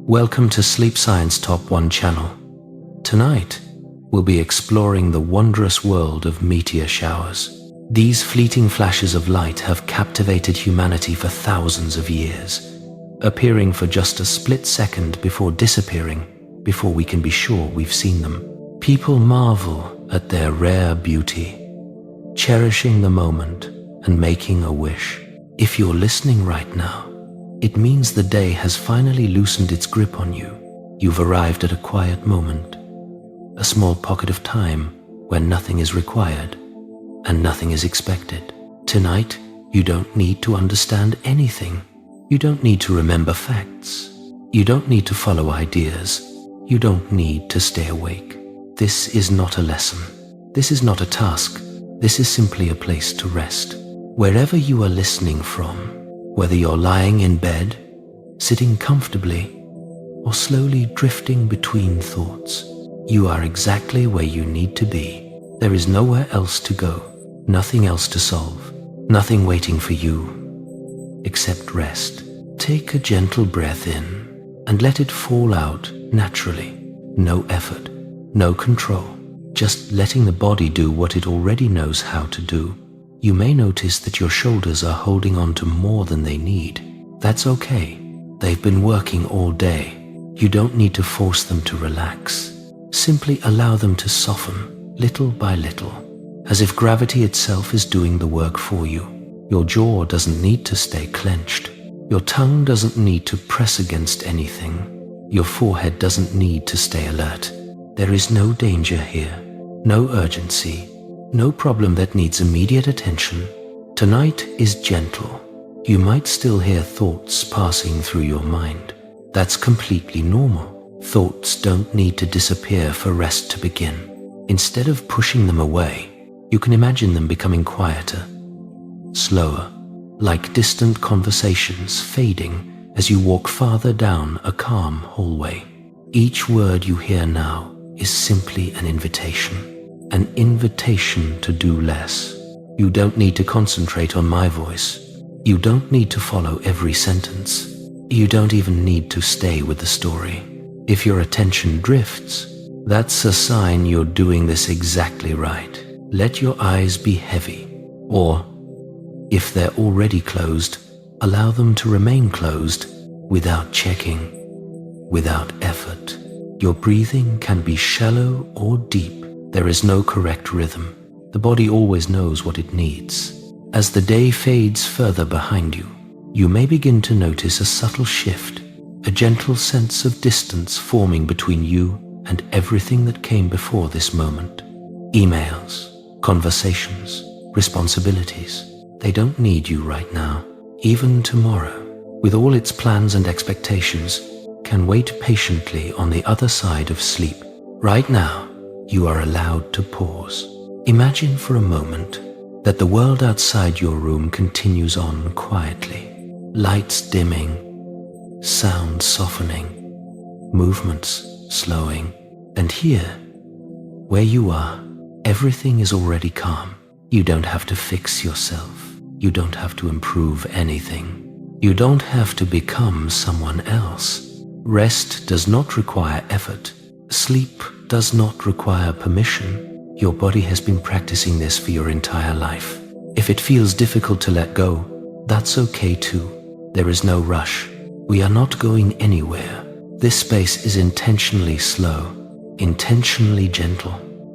Welcome to Sleep Science Top 1 channel. Tonight, we'll be exploring the wondrous world of meteor showers. These fleeting flashes of light have captivated humanity for thousands of years, appearing for just a split second before disappearing, before we can be sure we've seen them. People marvel at their rare beauty, cherishing the moment and making a wish. If you're listening right now, it means the day has finally loosened its grip on you. You've arrived at a quiet moment, a small pocket of time where nothing is required and nothing is expected. Tonight, you don't need to understand anything. You don't need to remember facts. You don't need to follow ideas. You don't need to stay awake. This is not a lesson. This is not a task. This is simply a place to rest. Wherever you are listening from, whether you're lying in bed, sitting comfortably, or slowly drifting between thoughts, you are exactly where you need to be. There is nowhere else to go, nothing else to solve, nothing waiting for you, except rest. Take a gentle breath in and let it fall out naturally. No effort, no control, just letting the body do what it already knows how to do. You may notice that your shoulders are holding on to more than they need. That's okay. They've been working all day. You don't need to force them to relax. Simply allow them to soften, little by little, as if gravity itself is doing the work for you. Your jaw doesn't need to stay clenched. Your tongue doesn't need to press against anything. Your forehead doesn't need to stay alert. There is no danger here, no urgency, no problem that needs immediate attention. Tonight is gentle. You might still hear thoughts passing through your mind. That's completely normal. Thoughts don't need to disappear for rest to begin. Instead of pushing them away, you can imagine them becoming quieter, slower, like distant conversations fading as you walk farther down a calm hallway. Each word you hear now is simply an invitation to do less. You don't need to concentrate on my voice. You don't need to follow every sentence. You don't even need to stay with the story. If your attention drifts, that's a sign you're doing this exactly right. Let your eyes be heavy, or if they're already closed, allow them to remain closed without checking, without effort. Your breathing can be shallow or deep. There is no correct rhythm. The body always knows what it needs. As the day fades further behind you, you may begin to notice a subtle shift, a gentle sense of distance forming between you and everything that came before this moment. Emails, conversations, responsibilities. They don't need you right now. Even tomorrow, with all its plans and expectations, can wait patiently on the other side of sleep. Right now, you are allowed to pause. Imagine for a moment that the world outside your room continues on quietly. Lights dimming, sound softening, movements slowing. And here, where you are, everything is already calm. You don't have to fix yourself. You don't have to improve anything. You don't have to become someone else. Rest does not require effort. Sleep does not require permission. Your body has been practicing this for your entire life. If it feels difficult to let go, that's okay too. There is no rush. We are not going anywhere. This space is intentionally slow, intentionally gentle,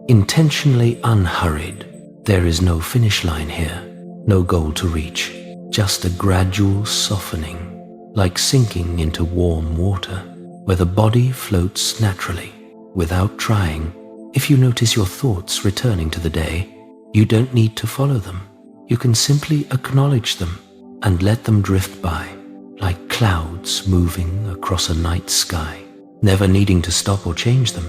intentionally unhurried. There is no finish line here, no goal to reach, just a gradual softening, like sinking into warm water, where the body floats naturally, without trying. If you notice your thoughts returning to the day, you don't need to follow them. You can simply acknowledge them and let them drift by, like clouds moving across a night sky, never needing to stop or change them.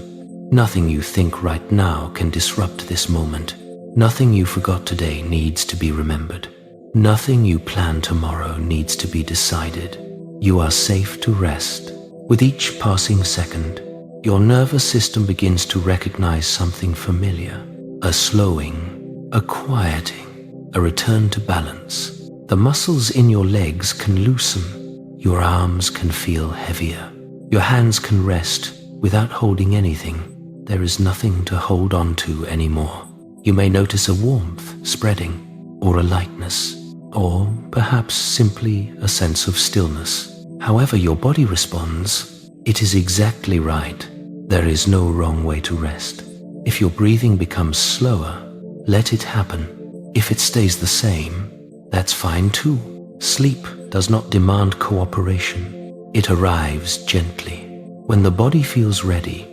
Nothing you think right now can disrupt this moment. Nothing you forgot today needs to be remembered. Nothing you plan tomorrow needs to be decided. You are safe to rest. With each passing second, your nervous system begins to recognize something familiar, a slowing, a quieting, a return to balance. The muscles in your legs can loosen, your arms can feel heavier, Your hands can rest without holding anything. There is nothing to hold on to anymore. You may notice a warmth spreading, or a lightness, or perhaps simply a sense of stillness. However your body responds, it is exactly right. There is no wrong way to rest. If your breathing becomes slower, let it happen. If it stays the same, that's fine too. Sleep does not demand cooperation. It arrives gently when the body feels ready.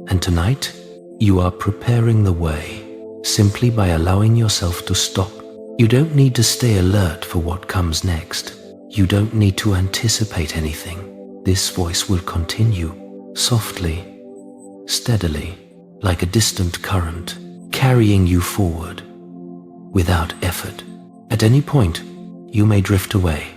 And tonight, you are preparing the way simply by allowing yourself to stop. You don't need to stay alert for what comes next. You don't need to anticipate anything. This voice will continue, softly, steadily, like a distant current, carrying you forward, without effort. At any point, you may drift away,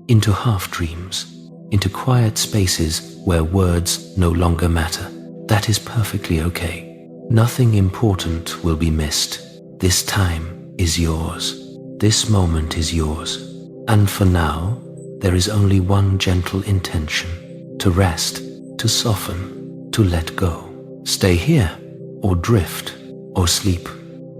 into half-dreams, into quiet spaces where words no longer matter. That is perfectly okay. Nothing important will be missed. This time is yours. This moment is yours. And for now, there is only one gentle intention: to rest, to soften, to let go. Stay here, or drift, or sleep.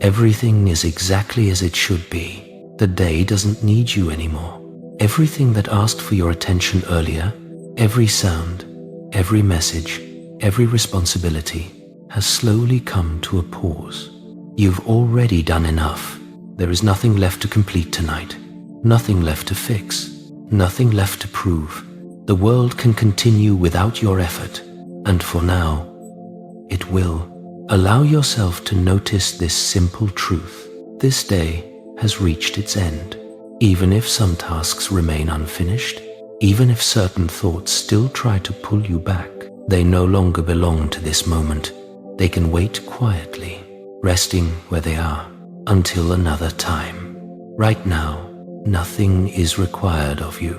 Everything is exactly as it should be. The day doesn't need you anymore. Everything that asked for your attention earlier, every sound, every message, every responsibility, has slowly come to a pause. You've already done enough. There is nothing left to complete tonight. Nothing left to fix. Nothing left to prove. The world can continue without your effort. And for now, it will. Allow yourself to notice this simple truth. This day has reached its end. Even if some tasks remain unfinished, even if certain thoughts still try to pull you back, they no longer belong to this moment. They can wait quietly, resting where they are, until another time. Right now, nothing is required of you.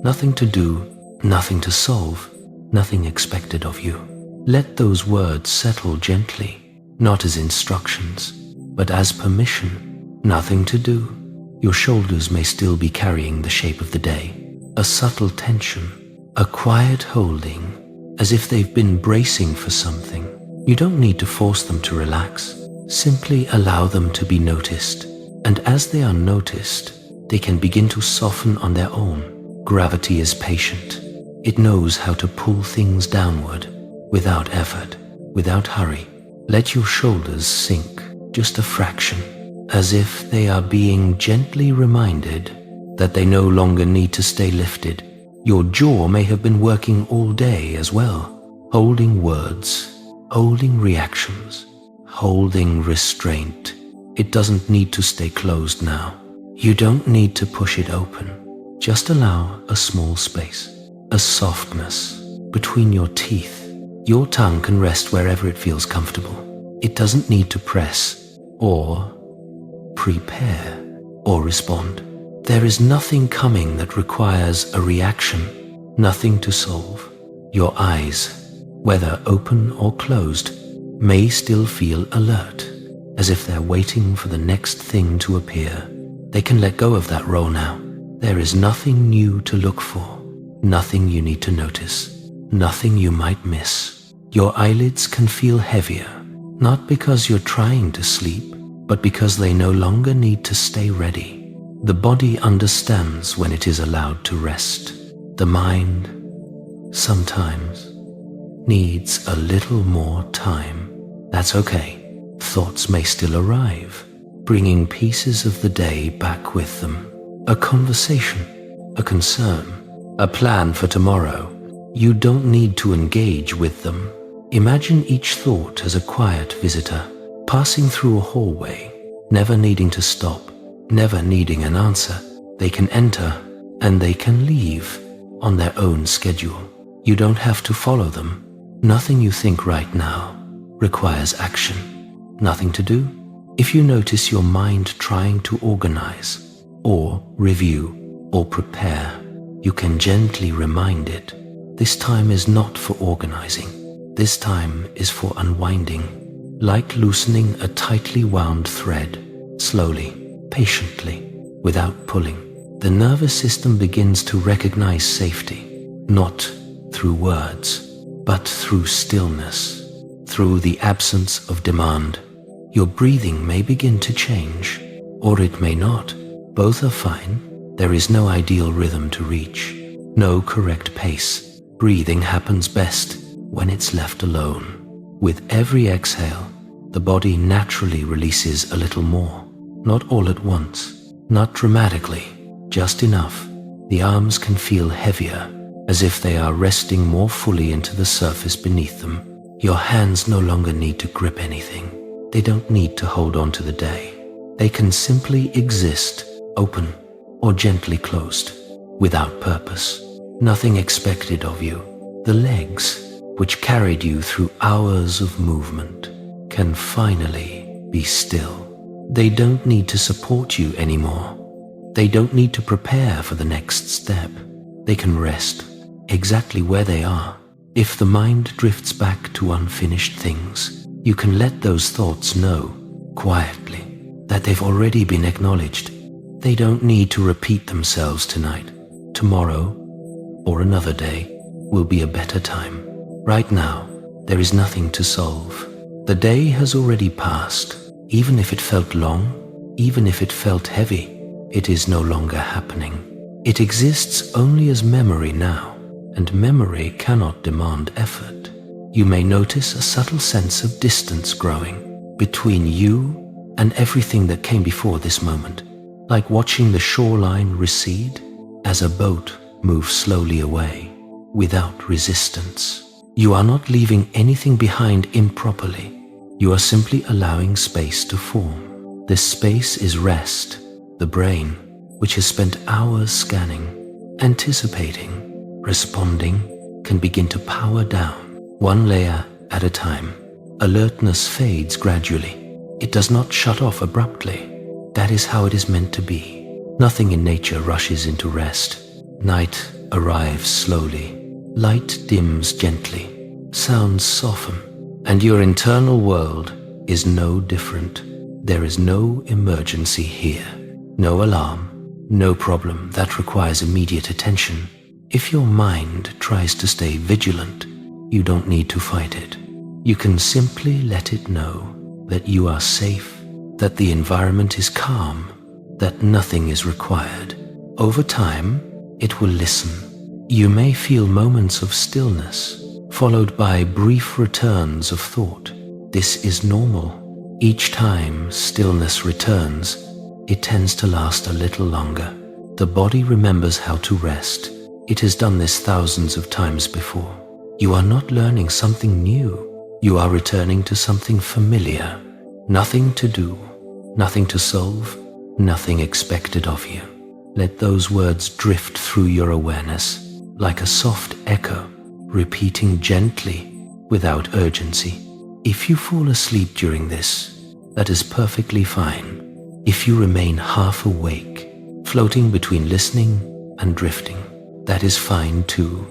Nothing to do, nothing to solve, nothing expected of you. Let those words settle gently, not as instructions, but as permission. Nothing to do. Your shoulders may still be carrying the shape of the day. A subtle tension, a quiet holding, as if they've been bracing for something. You don't need to force them to relax. Simply allow them to be noticed. And as they are noticed, they can begin to soften on their own. Gravity is patient. It knows how to pull things downward, without effort, without hurry. Let your shoulders sink, just a fraction, as if they are being gently reminded that they no longer need to stay lifted. Your jaw may have been working all day as well, holding words, holding reactions, holding restraint. It doesn't need to stay closed now. You don't need to push it open. Just allow a small space, a softness between your teeth. Your tongue can rest wherever it feels comfortable. It doesn't need to press, or prepare, or respond. There is nothing coming that requires a reaction, nothing to solve. Your eyes, whether open or closed, may still feel alert, as if they're waiting for the next thing to appear. They can let go of that role now. There is nothing new to look for, nothing you need to notice, nothing you might miss. Your eyelids can feel heavier, not because you're trying to sleep, but because they no longer need to stay ready. The body understands when it is allowed to rest. The mind, sometimes, needs a little more time. That's okay. Thoughts may still arrive, bringing pieces of the day back with them. A conversation, a concern, a plan for tomorrow. You don't need to engage with them. Imagine each thought as a quiet visitor, passing through a hallway, never needing to stop, never needing an answer. They can enter and they can leave on their own schedule. You don't have to follow them. Nothing you think right now requires action. Nothing to do. If you notice your mind trying to organize, or review, or prepare, you can gently remind it. This time is not for organizing. This time is for unwinding, like loosening a tightly wound thread, slowly, patiently, without pulling. The nervous system begins to recognize safety, not through words, but through stillness, through the absence of demand. Your breathing may begin to change, or it may not. Both are fine. There is no ideal rhythm to reach, no correct pace. Breathing happens best when it's left alone. With every exhale, the body naturally releases a little more, not all at once, not dramatically, just enough. The arms can feel heavier, as if they are resting more fully into the surface beneath them. Your hands no longer need to grip anything. They don't need to hold on to the day. They can simply exist, open or gently closed, without purpose. Nothing expected of you. The legs, which carried you through hours of movement, can finally be still. They don't need to support you anymore. They don't need to prepare for the next step. They can rest exactly where they are. If the mind drifts back to unfinished things, you can let those thoughts know, quietly, that they've already been acknowledged. They don't need to repeat themselves tonight. Tomorrow, or another day, will be a better time. Right now, there is nothing to solve. The day has already passed. Even if it felt long, even if it felt heavy, it is no longer happening. It exists only as memory now, and memory cannot demand effort. You may notice a subtle sense of distance growing between you and everything that came before this moment, like watching the shoreline recede as a boat moves slowly away without resistance. You are not leaving anything behind improperly. You are simply allowing space to form. This space is rest. The brain, which has spent hours scanning, anticipating, responding, can begin to power down, one layer at a time. Alertness fades gradually. It does not shut off abruptly. That is how it is meant to be. Nothing in nature rushes into rest. Night arrives slowly. Light dims gently. Sounds soften. And your internal world is no different. There is no emergency here. No alarm. No problem that requires immediate attention. If your mind tries to stay vigilant, you don't need to fight it. You can simply let it know that you are safe, that the environment is calm, that nothing is required. Over time, it will listen. You may feel moments of stillness, followed by brief returns of thought. This is normal. Each time stillness returns, it tends to last a little longer. The body remembers how to rest. It has done this thousands of times before. You are not learning something new. You are returning to something familiar. Nothing to do, nothing to solve, nothing expected of you. Let those words drift through your awareness like a soft echo, repeating gently without urgency. If you fall asleep during this, that is perfectly fine. If you remain half awake, floating between listening and drifting, that is fine too.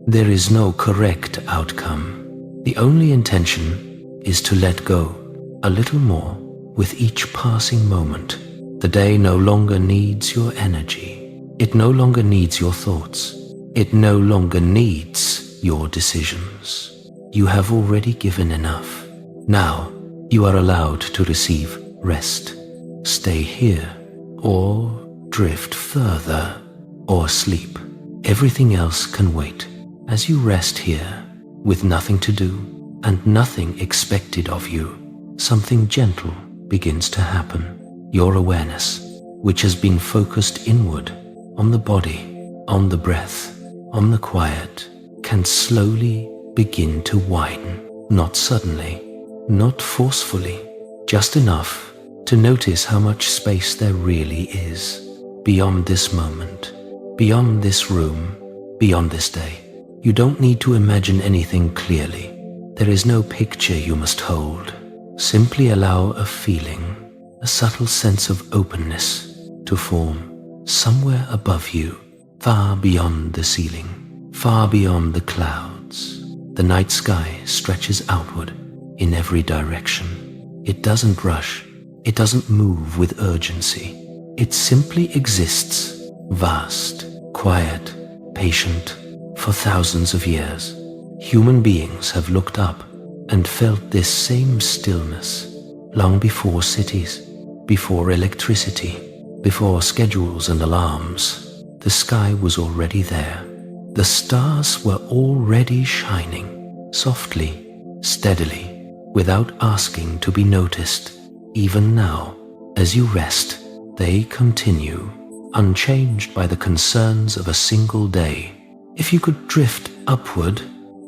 There is no correct outcome. The only intention is to let go a little more with each passing moment. The day no longer needs your energy. It no longer needs your thoughts. It no longer needs your decisions. You have already given enough. Now you are allowed to receive rest. Stay here, or drift further, or sleep. Everything else can wait. As you rest here, with nothing to do and nothing expected of you, something gentle begins to happen. Your awareness, which has been focused inward, on the body, on the breath, on the quiet, can slowly begin to widen. Not suddenly, not forcefully, just enough to notice how much space there really is beyond this moment, beyond this room, beyond this day. You don't need to imagine anything clearly. There is no picture you must hold. Simply allow a feeling, a subtle sense of openness to form somewhere above you, far beyond the ceiling, far beyond the clouds. The night sky stretches outward in every direction. It doesn't rush. It doesn't move with urgency. It simply exists, vast, quiet, patient, for thousands of years. Human beings have looked up and felt this same stillness long before cities, before electricity, before schedules and alarms. The sky was already there. The stars were already shining, softly, steadily, without asking to be noticed. Even now, as you rest, they continue, unchanged by the concerns of a single day. If you could drift upward,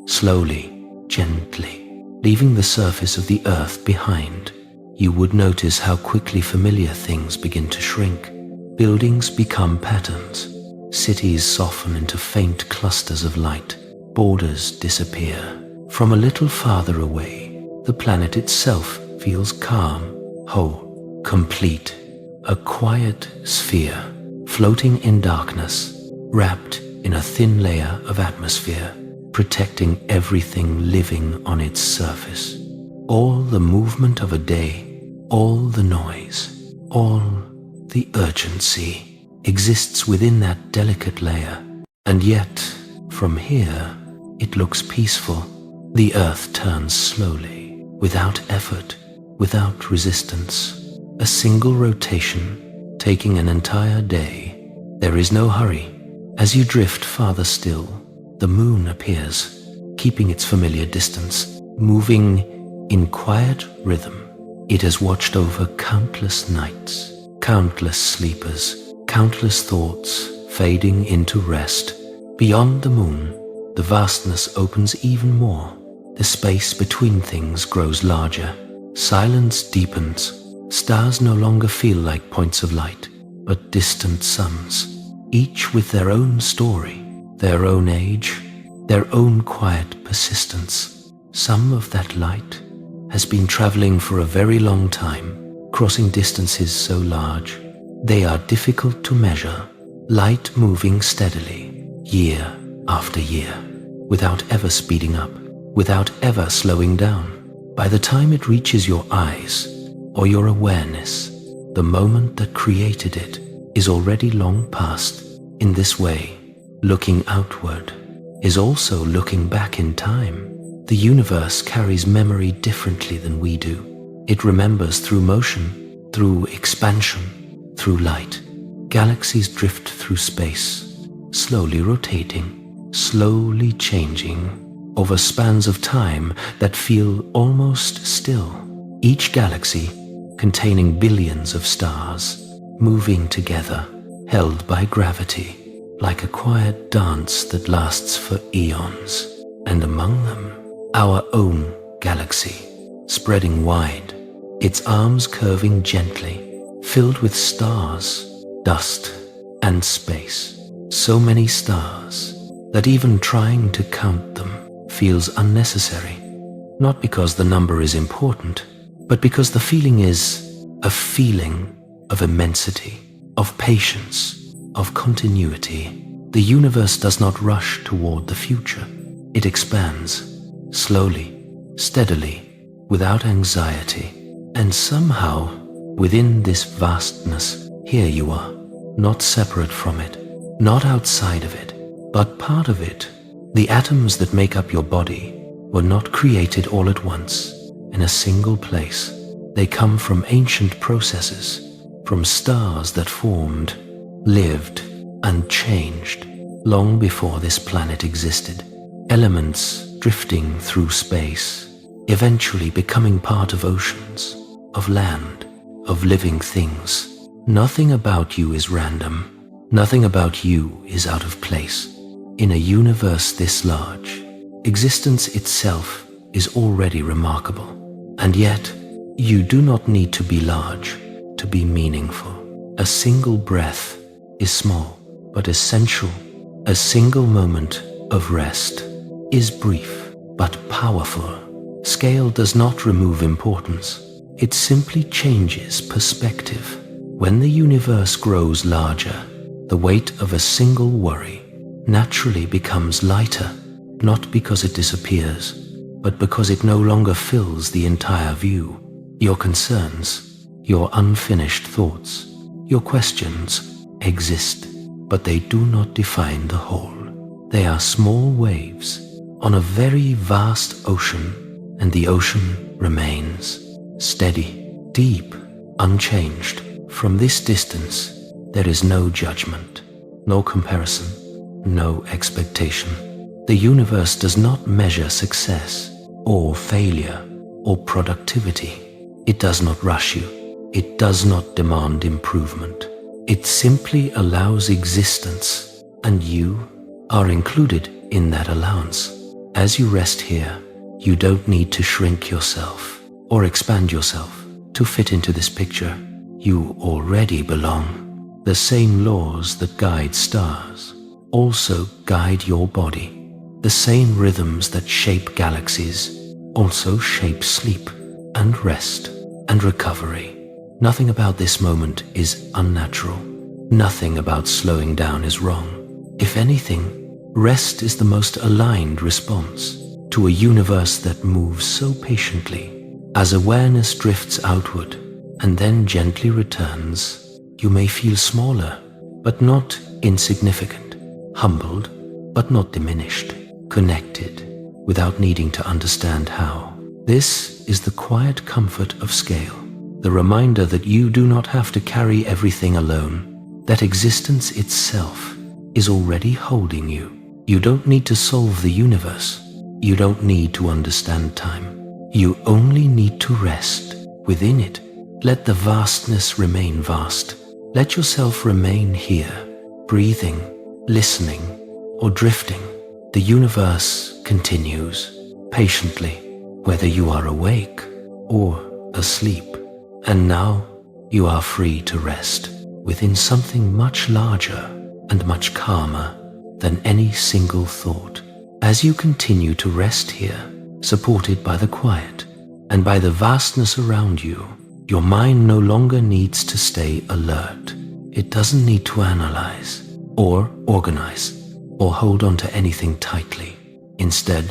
slowly, gently, leaving the surface of the earth behind, you would notice how quickly familiar things begin to shrink. Buildings become patterns. Cities soften into faint clusters of light. Borders disappear. From a little farther away, the planet itself feels calm, whole, complete. A quiet sphere, floating in darkness, wrapped in a thin layer of atmosphere, protecting everything living on its surface. All the movement of a day, all the noise, all the urgency exists within that delicate layer. And yet, from here, it looks peaceful. The earth turns slowly, without effort, without resistance. A single rotation, taking an entire day. There is no hurry. As you drift farther still, the moon appears, keeping its familiar distance, moving in quiet rhythm. It has watched over countless nights, countless sleepers, countless thoughts fading into rest. Beyond the moon, the vastness opens even more. The space between things grows larger. Silence deepens. Stars no longer feel like points of light, but distant suns, each with their own story, their own age, their own quiet persistence. Some of that light has been traveling for a very long time, crossing distances so large they are difficult to measure. Light moving steadily, year after year, without ever speeding up, without ever slowing down. By the time it reaches your eyes or your awareness, the moment that created it is already long past. In this way, looking outward is also looking back in time. The universe carries memory differently than we do. It remembers through motion, through expansion, through light. Galaxies drift through space, slowly rotating, slowly changing, over spans of time that feel almost still. Each galaxy containing billions of stars, moving together, held by gravity, like a quiet dance that lasts for eons. And among them, our own galaxy, spreading wide, its arms curving gently, filled with stars, dust, and space. So many stars that even trying to count them feels unnecessary. Not because the number is important, but because the feeling is a feeling of immensity, of patience, of continuity. The universe does not rush toward the future. It expands, slowly, steadily, without anxiety. And somehow, within this vastness, here you are, not separate from it, not outside of it, but part of it. The atoms that make up your body were not created all at once, in a single place. They come from ancient processes, from stars that formed, lived, and changed long before this planet existed. Elements drifting through space, eventually becoming part of oceans, of land, of living things. Nothing about you is random. Nothing about you is out of place. In a universe this large, existence itself is already remarkable. And yet, you do not need to be large to be meaningful. A single breath is small, but essential. A single moment of rest is brief, but powerful. Scale does not remove importance. It simply changes perspective. When the universe grows larger, the weight of a single worry naturally becomes lighter, not because it disappears, but because it no longer fills the entire view. Your concerns, your unfinished thoughts, your questions exist, but they do not define the whole. They are small waves on a very vast ocean, and the ocean remains steady, deep, unchanged. From this distance, there is no judgment, no comparison, no expectation. The universe does not measure success or failure or productivity. It does not rush you. It does not demand improvement. It simply allows existence, and you are included in that allowance. As you rest here, you don't need to shrink yourself or expand yourself to fit into this picture. You already belong. The same laws that guide stars also guide your body. The same rhythms that shape galaxies also shape sleep and rest and recovery. Nothing about this moment is unnatural. Nothing about slowing down is wrong. If anything, rest is the most aligned response to a universe that moves so patiently. As awareness drifts outward and then gently returns, you may feel smaller, but not insignificant, humbled, but not diminished, connected, without needing to understand how. This is the quiet comfort of scale, the reminder that you do not have to carry everything alone, that existence itself is already holding you. You don't need to solve the universe. You don't need to understand time. You only need to rest within it. Let the vastness remain vast. Let yourself remain here, breathing, listening, or drifting. The universe continues patiently, whether you are awake or asleep. And now you are free to rest within something much larger and much calmer than any single thought. As you continue to rest here, supported by the quiet and by the vastness around you, your mind no longer needs to stay alert. It doesn't need to analyze or organize or hold on to anything tightly. Instead,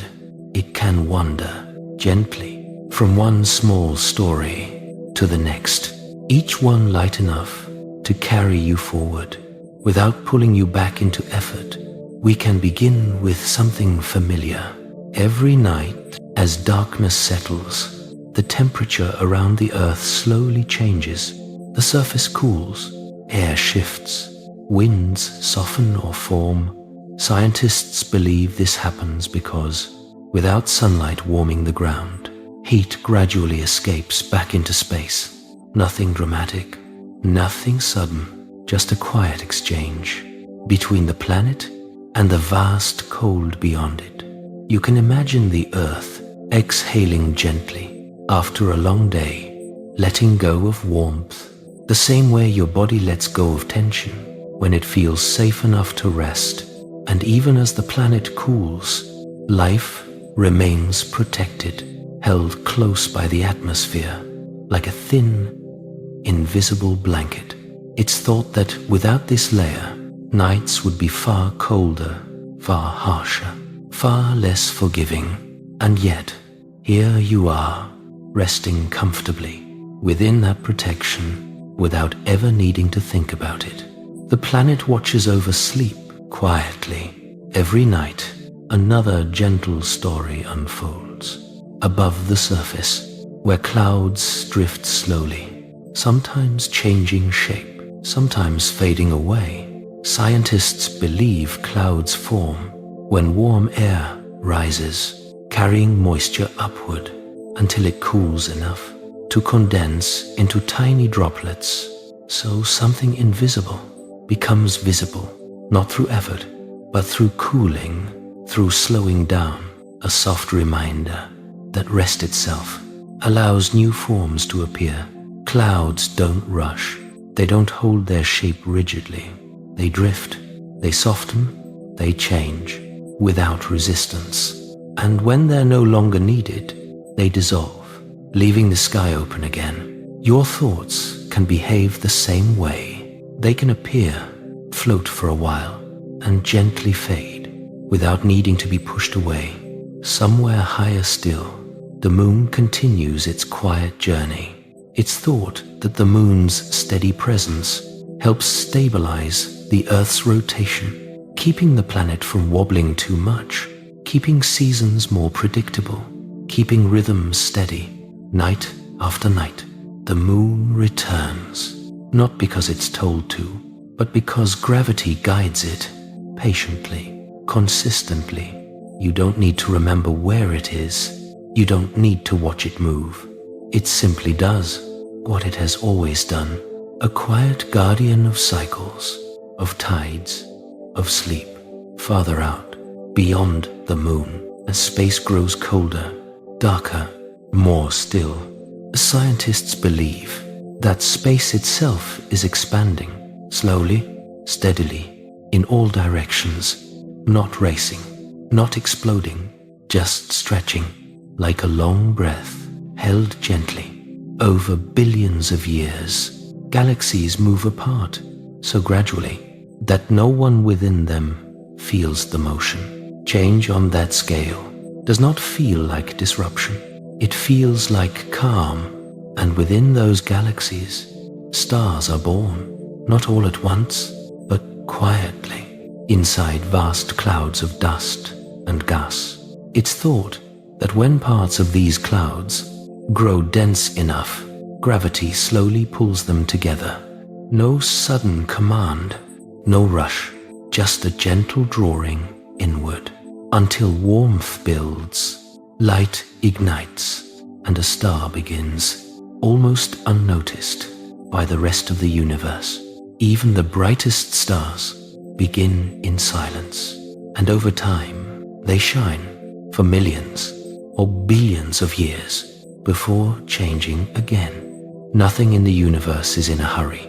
it can wander gently from one small story to the next, each one light enough to carry you forward without pulling you back into effort. We can begin with something familiar. Every night, as darkness settles, the temperature around the Earth slowly changes. The surface cools, air shifts, winds soften or form. Scientists believe this happens because, without sunlight warming the ground, heat gradually escapes back into space. Nothing dramatic, nothing sudden, just a quiet exchange between the planet and the vast cold beyond it. You can imagine the Earth exhaling gently after a long day, letting go of warmth, the same way your body lets go of tension when it feels safe enough to rest. And even as the planet cools, life remains protected, held close by the atmosphere, like a thin, invisible blanket. It's thought that without this layer, nights would be far colder, far harsher, far less forgiving. And yet, here you are, resting comfortably within that protection without ever needing to think about it. The planet watches over sleep quietly. Every night, another gentle story unfolds. Above the surface, where clouds drift slowly, sometimes changing shape, sometimes fading away. Scientists believe clouds form when warm air rises, carrying moisture upward until it cools enough to condense into tiny droplets, so something invisible becomes visible, not through effort, but through cooling, through slowing down. A soft reminder that rest itself allows new forms to appear. Clouds don't rush. They don't hold their shape rigidly. They drift, they soften, they change without resistance. And when they're no longer needed, they dissolve, leaving the sky open again. Your thoughts can behave the same way. They can appear, float for a while, and gently fade without needing to be pushed away. Somewhere higher still, the moon continues its quiet journey. It's thought that the moon's steady presence helps stabilize the Earth's rotation, keeping the planet from wobbling too much. keeping seasons more predictable, keeping rhythms steady. Night after night, the moon returns, not because it's told to, but because gravity guides it, patiently, consistently. You don't need to remember where it is. You don't need to watch it move. It simply does what it has always done, a quiet guardian of cycles, of tides, of sleep. Farther out, beyond the moon, as space grows colder, darker, more still, scientists believe that space itself is expanding, slowly, steadily, in all directions, not racing, not exploding, just stretching, like a long breath, held gently. Over billions of years, galaxies move apart, so gradually, that no one within them feels the motion. Change on that scale does not feel like disruption. It feels like calm, and within those galaxies, stars are born, not all at once, but quietly, inside vast clouds of dust and gas. It's thought that when parts of these clouds grow dense enough, gravity slowly pulls them together. No sudden command, no rush, just a gentle drawing inward, until warmth builds, light ignites, and a star begins, almost unnoticed by the rest of the universe. Even the brightest stars begin in silence, and over time they shine for millions or billions of years before changing again. Nothing in the universe is in a hurry.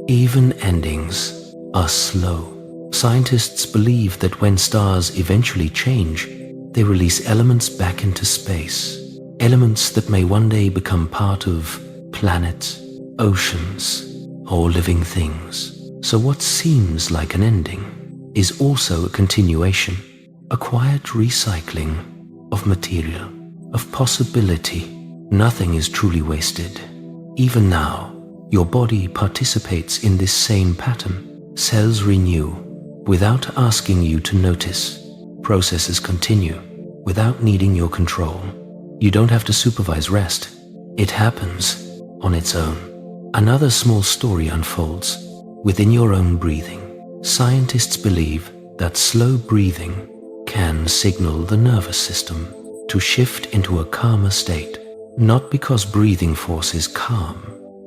Even endings are slow. Scientists believe that when stars eventually change, they release elements back into space, elements that may one day become part of planets, oceans, or living things. So what seems like an ending is also a continuation, a quiet recycling of material, of possibility. Nothing is truly wasted. Even now, your body participates in this same pattern. Cells renew without asking you to notice. Processes continue without needing your control. You don't have to supervise rest. It happens on its own. Another small story unfolds within your own breathing. Scientists believe that slow breathing can signal the nervous system to shift into a calmer state, not because breathing force is calm,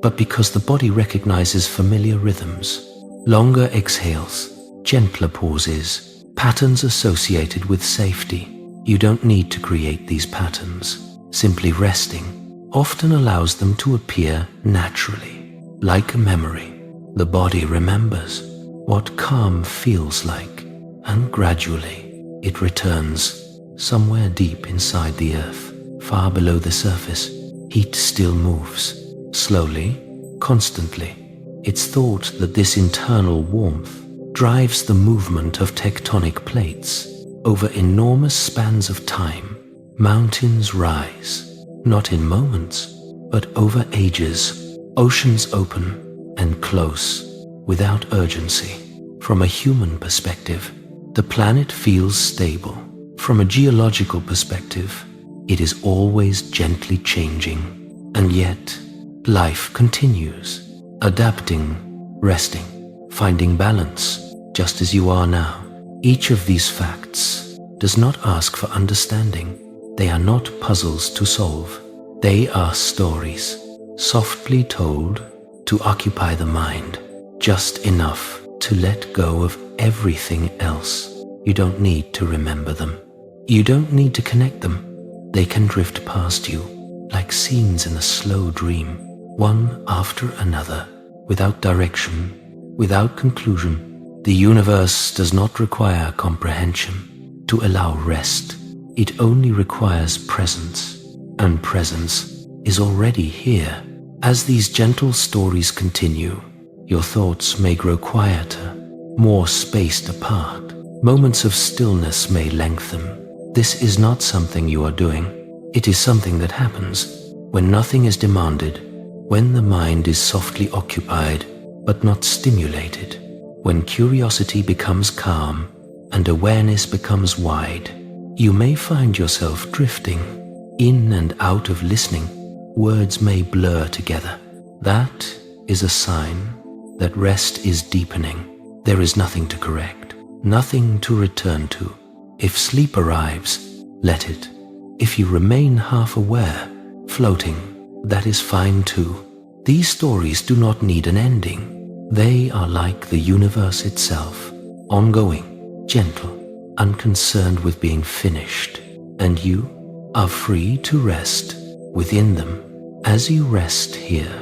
but because the body recognizes familiar rhythms, longer exhales, gentler pauses, patterns associated with safety. You don't need to create these patterns. Simply resting often allows them to appear naturally, like a memory. The body remembers what calm feels like, and gradually it returns. Somewhere deep inside the earth, far below the surface, heat still moves, slowly, constantly. It's thought that this internal warmth drives the movement of tectonic plates. Over enormous spans of time, mountains rise, not in moments, but over ages. Oceans open and close, without urgency. From a human perspective, the planet feels stable. From a geological perspective, it is always gently changing. And yet, life continues, adapting, resting, finding balance, just as you are now. Each of these facts does not ask for understanding. They are not puzzles to solve. They are stories, softly told to occupy the mind, just enough to let go of everything else. You don't need to remember them. You don't need to connect them. They can drift past you, like scenes in a slow dream, one after another, without direction, without conclusion. The universe does not require comprehension to allow rest. It only requires presence, and presence is already here. As these gentle stories continue, your thoughts may grow quieter, more spaced apart. Moments of stillness may lengthen. This is not something you are doing. It is something that happens when nothing is demanded, when the mind is softly occupied but not stimulated, when curiosity becomes calm and awareness becomes wide. You may find yourself drifting in and out of listening. Words may blur together. That is a sign that rest is deepening. There is nothing to correct, nothing to return to. If sleep arrives, let it. If you remain half aware, floating, that is fine too. These stories do not need an ending. They are like the universe itself, ongoing, gentle, unconcerned with being finished. And you are free to rest within them. As you rest here,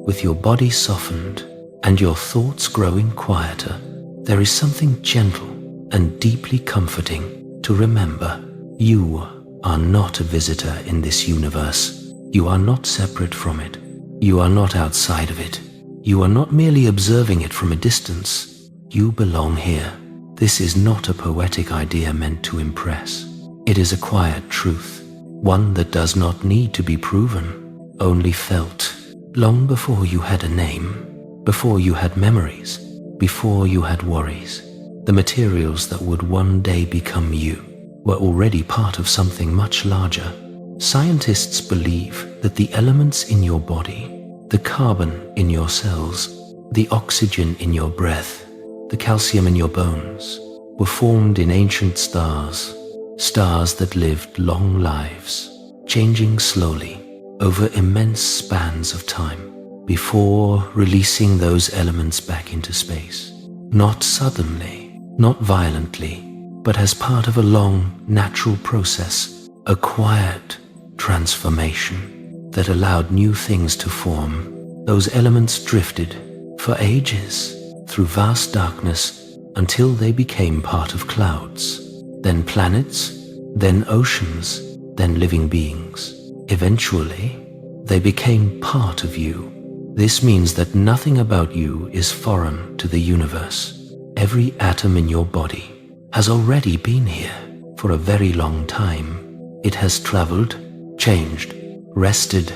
with your body softened and your thoughts growing quieter, there is something gentle and deeply comforting to remember. You are not a visitor in this universe. You are not separate from it. You are not outside of it. You are not merely observing it from a distance. You belong here. This is not a poetic idea meant to impress. It is a quiet truth, one that does not need to be proven, only felt. Long before you had a name, before you had memories, before you had worries, the materials that would one day become you were already part of something much larger. Scientists believe that the elements in your body, the carbon in your cells, the oxygen in your breath, the calcium in your bones, were formed in ancient stars, stars that lived long lives, changing slowly over immense spans of time, before releasing those elements back into space. Not suddenly, not violently, but as part of a long, natural process, a quiet transformation that allowed new things to form. Those elements drifted for ages through vast darkness until they became part of clouds, then planets, then oceans, then living beings. Eventually, they became part of you. This means that nothing about you is foreign to the universe. Every atom in your body has already been here for a very long time. It has traveled, changed, rested,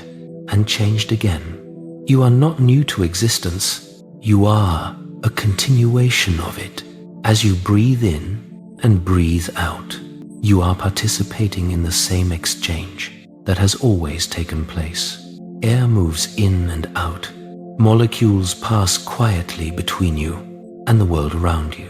and changed again. You are not new to existence. You are a continuation of it. As you breathe in and breathe out, you are participating in the same exchange that has always taken place. Air moves in and out. Molecules pass quietly between you and the world around you.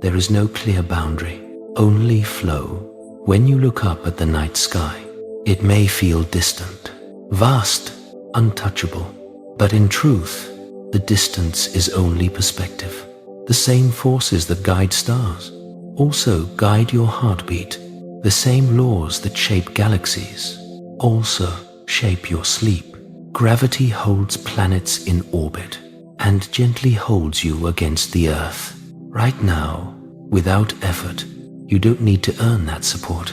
There is no clear boundary, only flow. When you look up at the night sky, it may feel distant, vast, untouchable, but in truth, the distance is only perspective. The same forces that guide stars also guide your heartbeat. The same laws that shape galaxies also shape your sleep. Gravity holds planets in orbit and gently holds you against the Earth. Right now, without effort, you don't need to earn that support.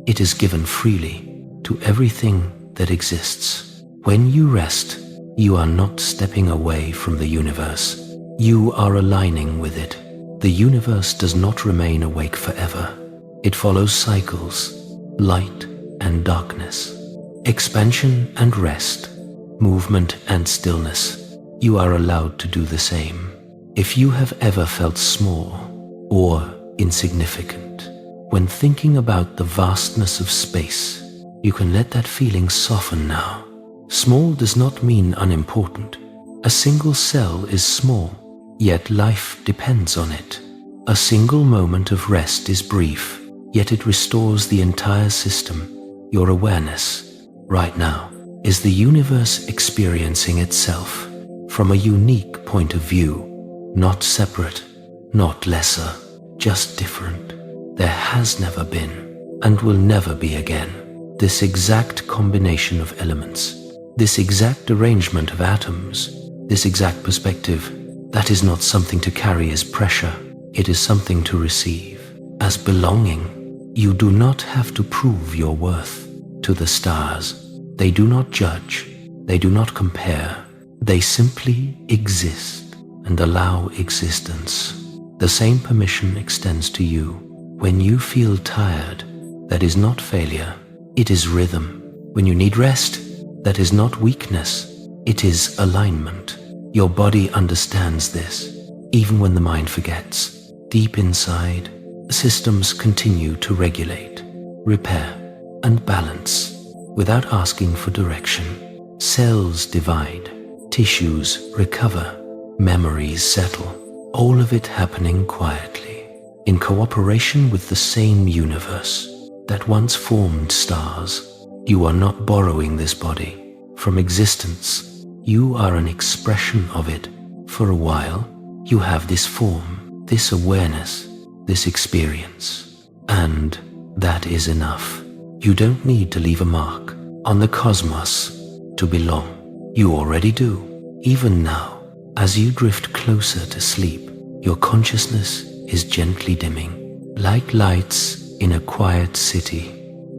It is given freely to everything that exists. When you rest, you are not stepping away from the universe. You are aligning with it. The universe does not remain awake forever. It follows cycles, light and darkness, expansion and rest, movement and stillness. You are allowed to do the same. If you have ever felt small or insignificant when thinking about the vastness of space, you can let that feeling soften now. Small does not mean unimportant. A single cell is small, yet life depends on it. A single moment of rest is brief, yet it restores the entire system. Your awareness, right now, is the universe experiencing itself from a unique point of view, not separate, not lesser, just different. There has never been, and will never be again, this exact combination of elements, this exact arrangement of atoms, this exact perspective. That is not something to carry as pressure, it is something to receive as belonging. You do not have to prove your worth to the stars. They do not judge, they do not compare, they simply exist and allow existence. The same permission extends to you. When you feel tired, that is not failure, it is rhythm. When you need rest, that is not weakness, it is alignment. Your body understands this, even when the mind forgets. Deep inside, systems continue to regulate. repair, and balance without asking for direction. Cells divide, tissues recover, memories settle, all of it happening quietly, in cooperation with the same universe that once formed stars. You are not borrowing this body from existence. You are an expression of it. For a while, you have this form, this awareness, this experience, and that is enough. You don't need to leave a mark on the cosmos to belong. You already do. Even now, as you drift closer to sleep, your consciousness is gently dimming, like lights in a quiet city,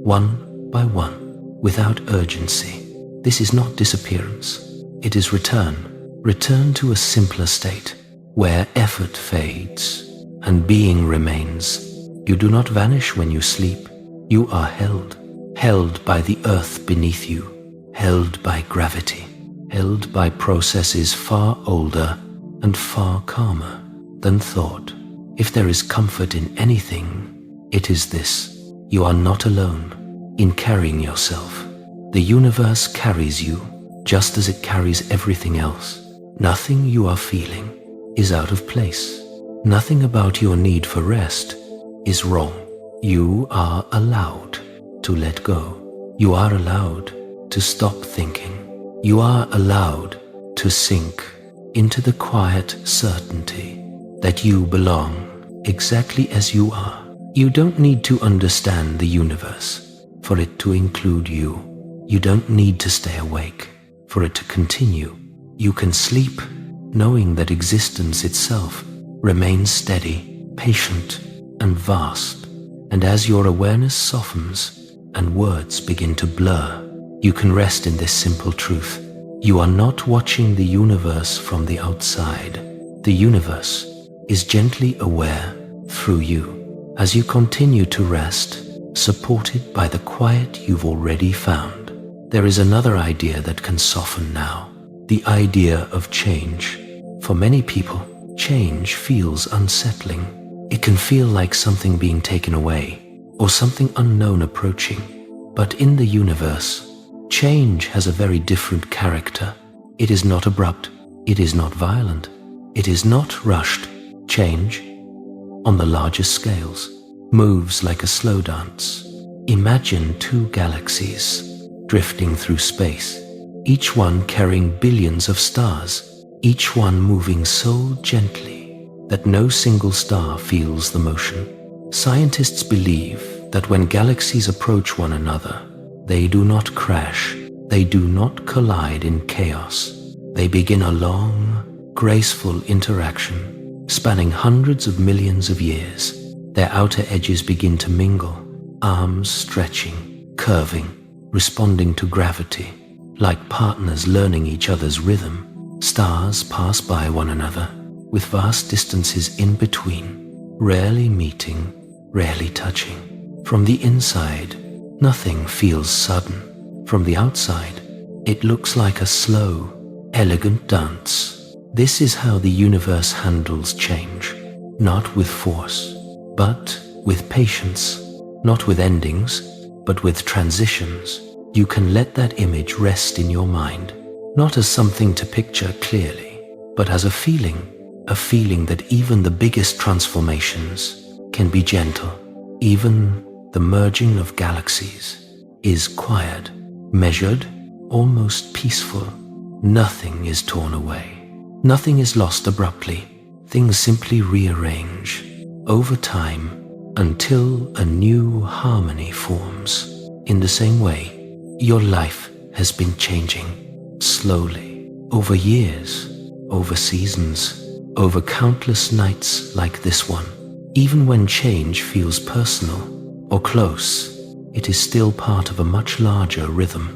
one by one, without urgency. This is not disappearance. It is return to a simpler state, where effort fades and being remains. You do not vanish when you sleep. You are held by the earth beneath you, held by gravity, held by processes far older and far calmer than thought. If there is comfort in anything, it is this: you are not alone in carrying yourself. The universe carries you just as it carries everything else. Nothing you are feeling is out of place. Nothing about your need for rest is wrong. You are allowed to let go. You are allowed to stop thinking. You are allowed to sink into the quiet certainty that you belong exactly as you are. You don't need to understand the universe for it to include you. You don't need to stay awake for it to continue. You can sleep knowing that existence itself remains steady, patient, and vast. And as your awareness softens and words begin to blur, you can rest in this simple truth. You are not watching the universe from the outside. The universe is gently aware through you as you continue to rest, supported by the quiet you've already found. There is another idea that can soften now, the idea of change. For many people, change feels unsettling. It can feel like something being taken away or something unknown approaching. But in the universe, change has a very different character. It is not abrupt. It is not violent. It is not rushed. Change, on the largest scales, moves like a slow dance. Imagine two galaxies drifting through space, each one carrying billions of stars, each one moving so gently that no single star feels the motion. Scientists believe that when galaxies approach one another, they do not crash, they do not collide in chaos. They begin a long, graceful interaction, spanning hundreds of millions of years. Their outer edges begin to mingle, arms stretching, curving, responding to gravity, like partners learning each other's rhythm. Stars pass by one another, with vast distances in between, rarely meeting, rarely touching. From the inside, nothing feels sudden. From the outside, it looks like a slow, elegant dance. This is how the universe handles change, not with force, but with patience, not with endings, but with transitions. You can let that image rest in your mind, not as something to picture clearly, but as a feeling that even the biggest transformations can be gentle. Even the merging of galaxies is quiet, measured, almost peaceful. Nothing is torn away. Nothing is lost abruptly. Things simply rearrange over time until a new harmony forms. In the same way, your life has been changing slowly, over years, over seasons, over countless nights like this one. Even when change feels personal or close, it is still part of a much larger rhythm,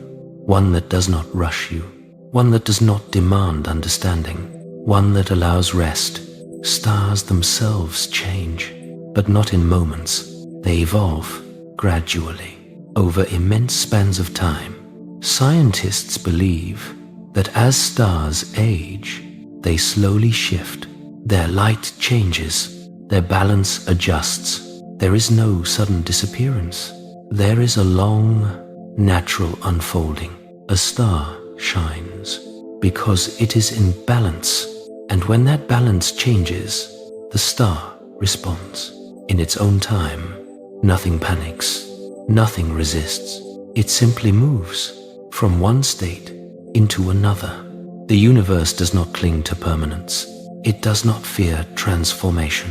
one that does not rush you, one that does not demand understanding, one that allows rest. Stars themselves change, but not in moments. They evolve gradually, over immense spans of time. Scientists believe that as stars age, they slowly shift. Their light changes, their balance adjusts. There is no sudden disappearance. there is a long, natural unfolding. A star shines because it is in balance, and when that balance changes, the star responds in its own time. Nothing panics, nothing resists. It simply moves from one state into another. The universe does not cling to permanence. It does not fear transformation.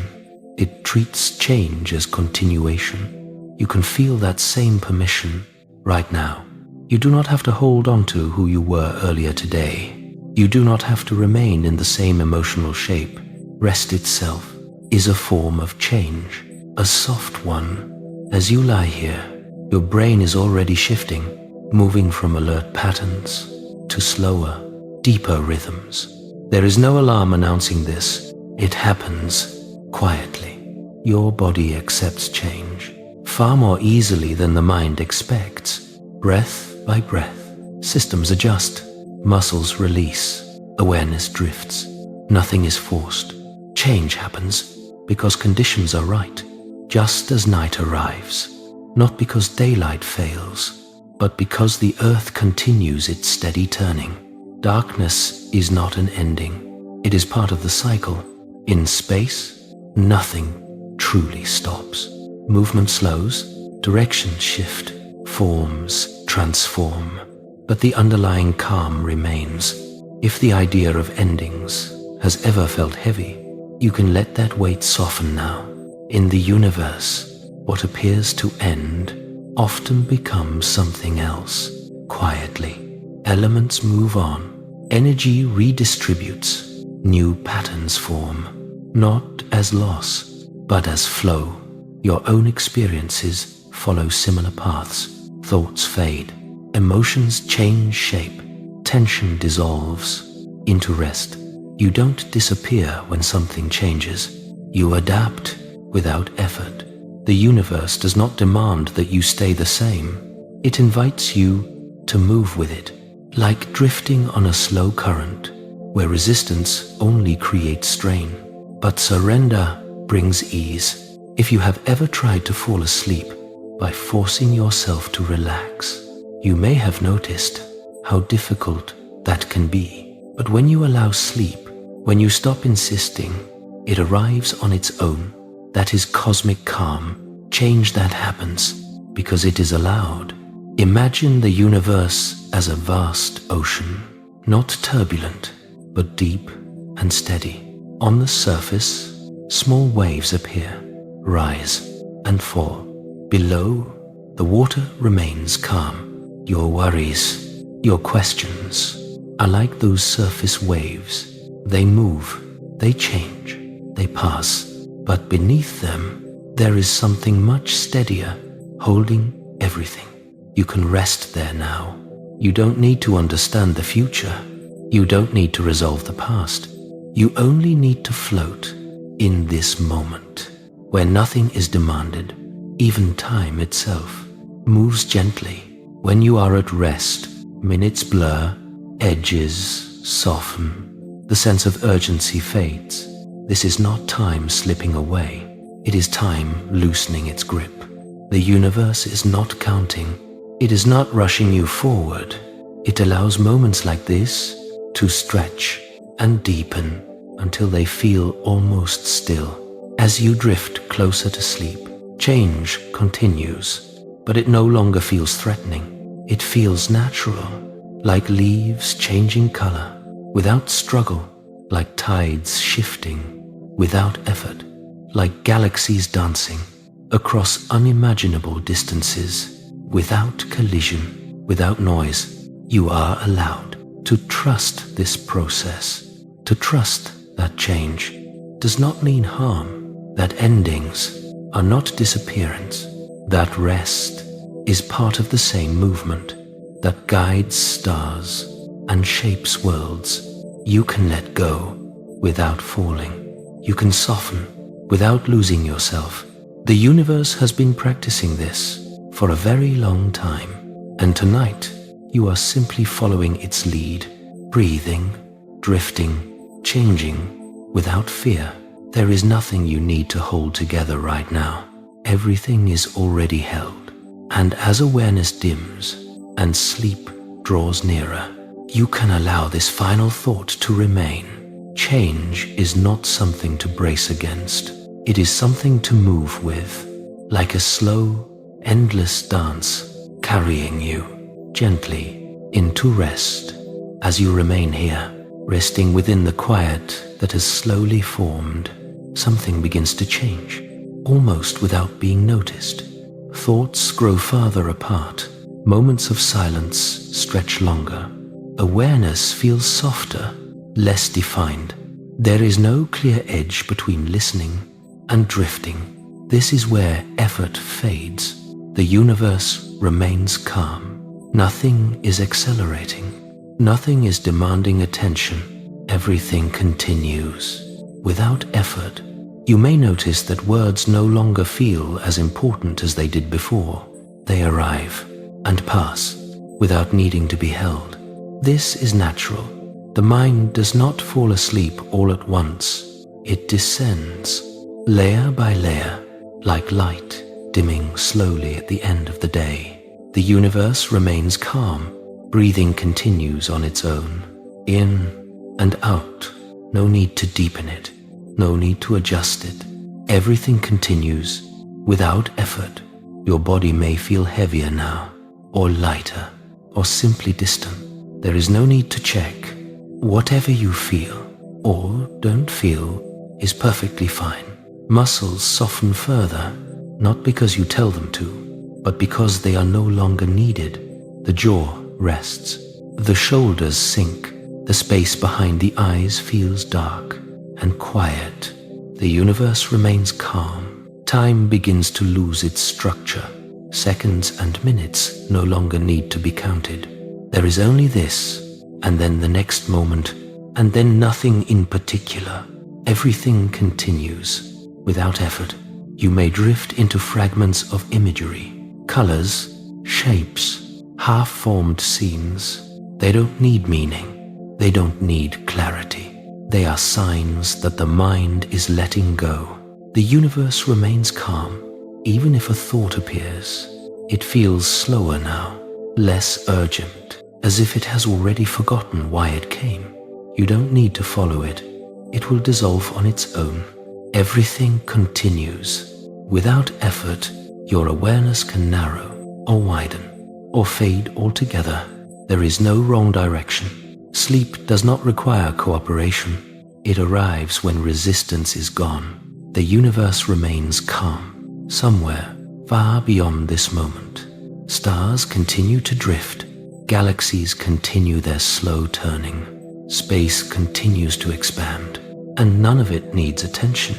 It treats change as continuation. You can feel that same permission right now. You do not have to hold on to who you were earlier today. You do not have to remain in the same emotional shape. Rest itself is a form of change, a soft one. As you lie here, your brain is already shifting, moving from alert patterns to slower, deeper rhythms. There is no alarm announcing this. It happens quietly. Your body accepts change far more easily than the mind expects. Breath by breath, systems adjust, muscles release, awareness drifts. Nothing is forced. Change happens because conditions are right, just as night arrives, not because daylight fails, but because the earth continues its steady turning. Darkness is not an ending. It is part of the cycle. In space, nothing truly stops. Movement slows, directions shift, forms transform, but the underlying calm remains. If the idea of endings has ever felt heavy, you can let that weight soften now. In the universe, what appears to end often becomes something else. Quietly, elements move on. Energy redistributes. New patterns form, not as loss, but as flow. Your own experiences follow similar paths. Thoughts fade. Emotions change shape. Tension dissolves into rest. You don't disappear when something changes. You adapt without effort. The universe does not demand that you stay the same. It invites you to move with it, like drifting on a slow current, where resistance only creates strain, but surrender brings ease. If you have ever tried to fall asleep by forcing yourself to relax, you may have noticed how difficult that can be. But when you allow sleep, when you stop insisting, it arrives on its own. That is cosmic calm. Change that happens because it is allowed. Imagine the universe as a vast ocean, not turbulent, but deep and steady. On the surface, small waves appear, rise and fall. Below, the water remains calm. Your worries, your questions are like those surface waves. They move, they change, they pass. But beneath them, there is something much steadier, holding everything. You can rest there now. You don't need to understand the future. You don't need to resolve the past. You only need to float in this moment, where nothing is demanded. Even time itself moves gently. When you are at rest, minutes blur, edges soften, the sense of urgency fades. This is not time slipping away. It is time loosening its grip. The universe is not counting. It is not rushing you forward. It allows moments like this to stretch and deepen until they feel almost still. As you drift closer to sleep, change continues, but it no longer feels threatening. It feels natural, like leaves changing color, without struggle, like tides shifting, without effort, like galaxies dancing across unimaginable distances, without collision, without noise. You are allowed to trust this process, to trust that change does not mean harm, that endings are not disappearance, that rest is part of the same movement that guides stars and shapes worlds. You can let go without falling. You can soften without losing yourself. The universe has been practicing this for a very long time, and tonight you are simply following its lead, breathing, drifting, changing without fear. There is nothing you need to hold together right now. Everything is already held. And as awareness dims and sleep draws nearer, you can allow this final thought to remain. Change is not something to brace against. It is something to move with, like a slow, endless dance, carrying you gently into rest. As you remain here, resting within the quiet that has slowly formed, something begins to change, almost without being noticed. Thoughts grow farther apart, moments of silence stretch longer. Awareness feels softer, less defined. There is no clear edge between listening and drifting. This is where effort fades. The universe remains calm. Nothing is accelerating. Nothing is demanding attention. Everything continues. Without effort, you may notice that words no longer feel as important as they did before. They arrive and pass without needing to be held. This is natural. The mind does not fall asleep all at once. It descends, layer by layer, like light dimming slowly at the end of the day. The universe remains calm. Breathing continues on its own, in and out. No need to deepen it. No need to adjust it. Everything continues without effort. Your body may feel heavier now, or lighter, or simply distant. There is no need to check. Whatever you feel, or don't feel, is perfectly fine. Muscles soften further, not because you tell them to, but because they are no longer needed. The jaw rests. The shoulders sink. The space behind the eyes feels dark and quiet. The universe remains calm. Time begins to lose its structure. Seconds and minutes no longer need to be counted. There is only this, and then the next moment, and then nothing in particular. Everything continues. Without effort, you may drift into fragments of imagery, colors, shapes, half-formed scenes. They don't need meaning. They don't need clarity. They are signs that the mind is letting go. The universe remains calm, even if a thought appears. It feels slower now, less urgent, as if it has already forgotten why it came. You don't need to follow it. It will dissolve on its own. Everything continues. Without effort, your awareness can narrow, or widen, or fade altogether. There is no wrong direction. Sleep does not require cooperation. It arrives when resistance is gone. The universe remains calm, somewhere far beyond this moment. Stars continue to drift. Galaxies continue their slow turning. Space continues to expand, and none of it needs attention.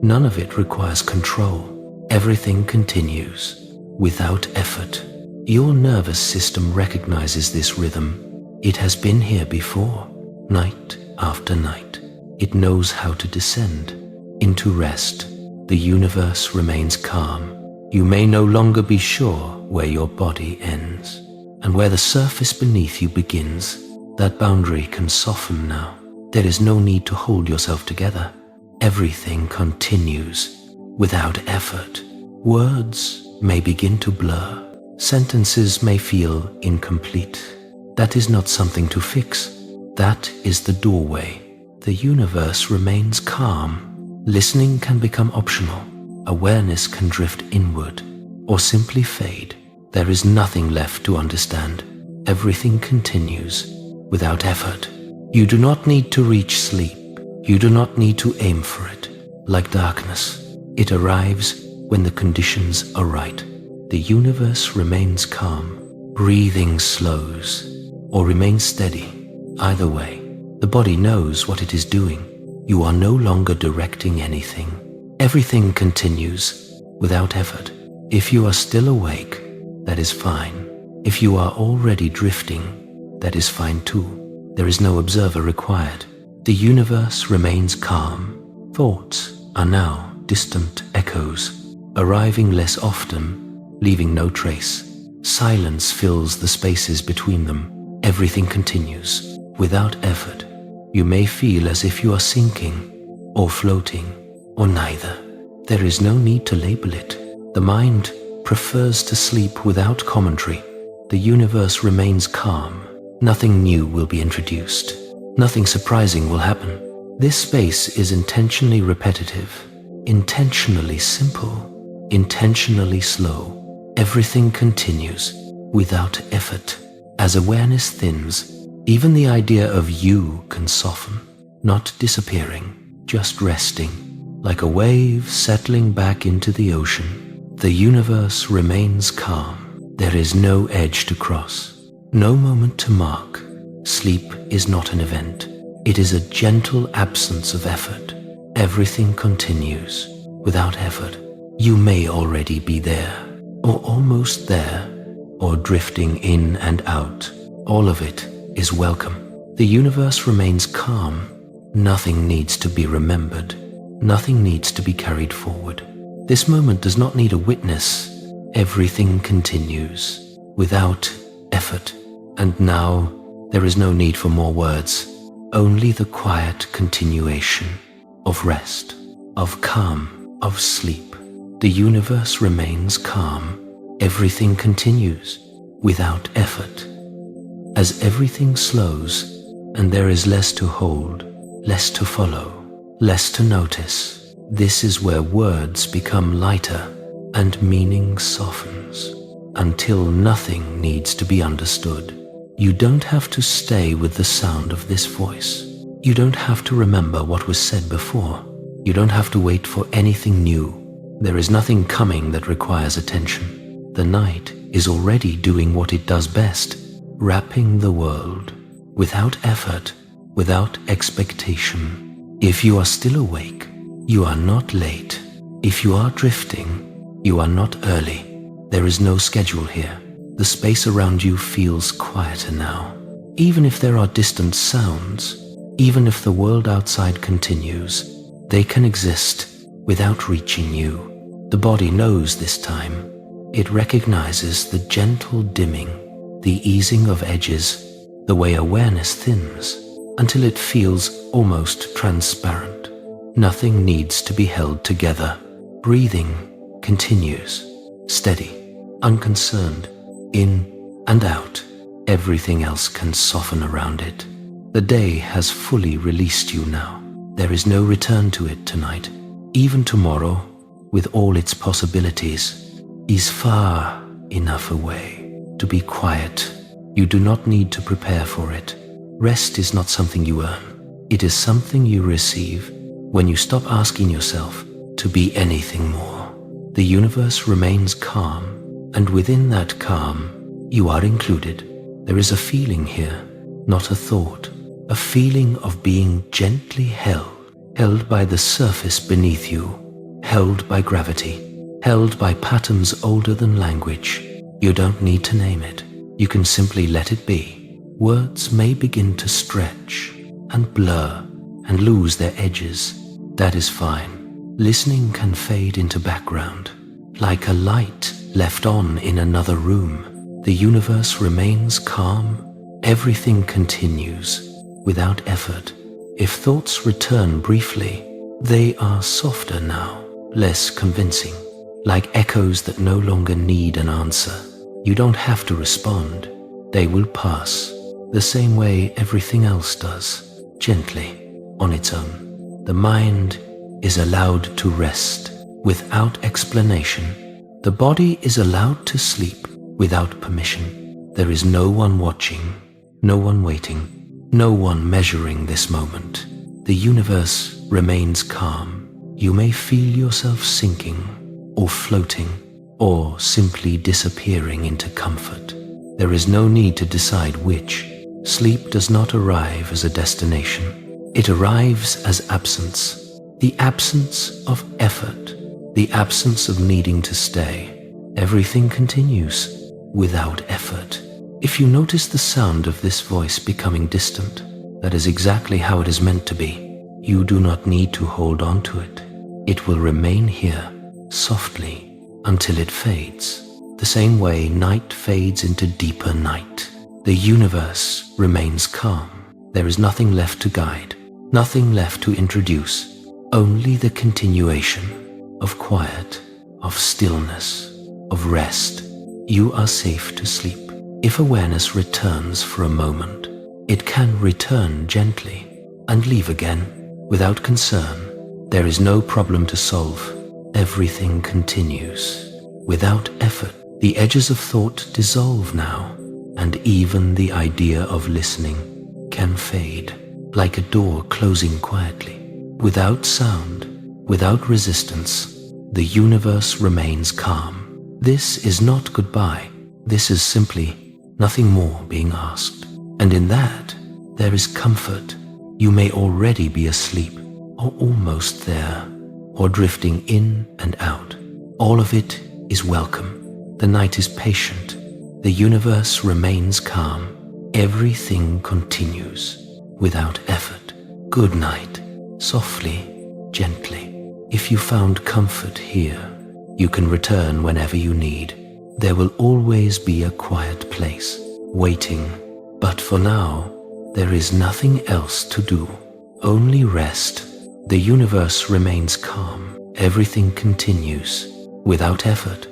None of it requires control. Everything continues without effort. Your nervous system recognizes this rhythm. It has been here before, night after night. It knows how to descend into rest. The universe remains calm. You may no longer be sure where your body ends and where the surface beneath you begins. That boundary can soften now. There is no need to hold yourself together. Everything continues without effort. Words may begin to blur. Sentences may feel incomplete. That is not something to fix. That is the doorway. The universe remains calm. Listening can become optional. Awareness can drift inward or simply fade. There is nothing left to understand. Everything continues without effort. You do not need to reach sleep. You do not need to aim for it. Like darkness, it arrives when the conditions are right. The universe remains calm. Breathing slows or remains steady. Either way, the body knows what it is doing. You are no longer directing anything. Everything continues without effort. If you are still awake, that is fine. If you are already drifting, that is fine too. There is no observer required. The universe remains calm. Thoughts are now distant echoes, arriving less often, leaving no trace. Silence fills the spaces between them. Everything continues without effort. You may feel as if you are sinking or floating or neither. There is no need to label it. The mind prefers to sleep without commentary. The universe remains calm. Nothing new will be introduced. Nothing surprising will happen. This space is intentionally repetitive, intentionally simple, intentionally slow. Everything continues without effort. As awareness thins, even the idea of you can soften, not disappearing, just resting, like a wave settling back into the ocean. The universe remains calm. There is no edge to cross, no moment to mark. Sleep is not an event. It is a gentle absence of effort. Everything continues without effort. You may already be there, or almost there, or drifting in and out. All of it is welcome. The universe remains calm. Nothing needs to be remembered. Nothing needs to be carried forward. This moment does not need a witness. Everything continues without effort. And now there is no need for more words. Only the quiet continuation of rest, of calm, of sleep. The universe remains calm. Everything continues without effort. As everything slows and there is less to hold, less to follow, less to notice, this is where words become lighter and meaning softens until nothing needs to be understood. You don't have to stay with the sound of this voice. You don't have to remember what was said before. You don't have to wait for anything new. There is nothing coming that requires attention. The night is already doing what it does best, wrapping the world without effort, without expectation. If you are still awake, you are not late. If you are drifting, you are not early. There is no schedule here. The space around you feels quieter now. Even if there are distant sounds, even if the world outside continues, they can exist without reaching you. The body knows this time. It recognizes the gentle dimming, the easing of edges, the way awareness thins until it feels almost transparent. Nothing needs to be held together. Breathing continues, steady, unconcerned. In and out, everything else can soften around it. The day has fully released you now. There is no return to it tonight. Even tomorrow, with all its possibilities, is far enough away to be quiet. You do not need to prepare for it. Rest is not something you earn. It is something you receive when you stop asking yourself to be anything more. The universe remains calm. And within that calm, you are included. There is a feeling here, not a thought, a feeling of being gently held by the surface beneath you, held by gravity, held by patterns older than language. You don't need to name it. You can simply let it be. Words may begin to stretch and blur and lose their edges. That is fine. Listening can fade into background, like a light left on in another room. The universe remains calm. Everything continues without effort. If thoughts return briefly, they are softer now, less convincing, like echoes that no longer need an answer. You don't have to respond. They will pass, the same way everything else does, gently, on its own. The mind is allowed to rest without explanation. The body is allowed to sleep without permission. There is no one watching, no one waiting, no one measuring this moment. The universe remains calm. You may feel yourself sinking, or floating, or simply disappearing into comfort. There is no need to decide which. Sleep does not arrive as a destination. It arrives as absence, the absence of effort, the absence of needing to stay. Everything continues without effort. If you notice the sound of this voice becoming distant, that is exactly how it is meant to be. You do not need to hold on to it. It will remain here, softly, until it fades. The same way night fades into deeper night. The universe remains calm. There is nothing left to guide, nothing left to introduce, only the continuation of quiet, of stillness, of rest. You are safe to sleep. If awareness returns for a moment, it can return gently and leave again without concern. There is no problem to solve. Everything continues without effort. The edges of thought dissolve now, and even the idea of listening can fade, like a door closing quietly. Without sound, without resistance, the universe remains calm. This is not goodbye. This is simply nothing more being asked. And in that, there is comfort. You may already be asleep, or almost there, or drifting in and out. All of it is welcome. The night is patient. The universe remains calm. Everything continues without effort. Good night, softly, gently. If you found comfort here, you can return whenever you need. There will always be a quiet place waiting. But for now, there is nothing else to do. Only rest. The universe remains calm. Everything continues without effort.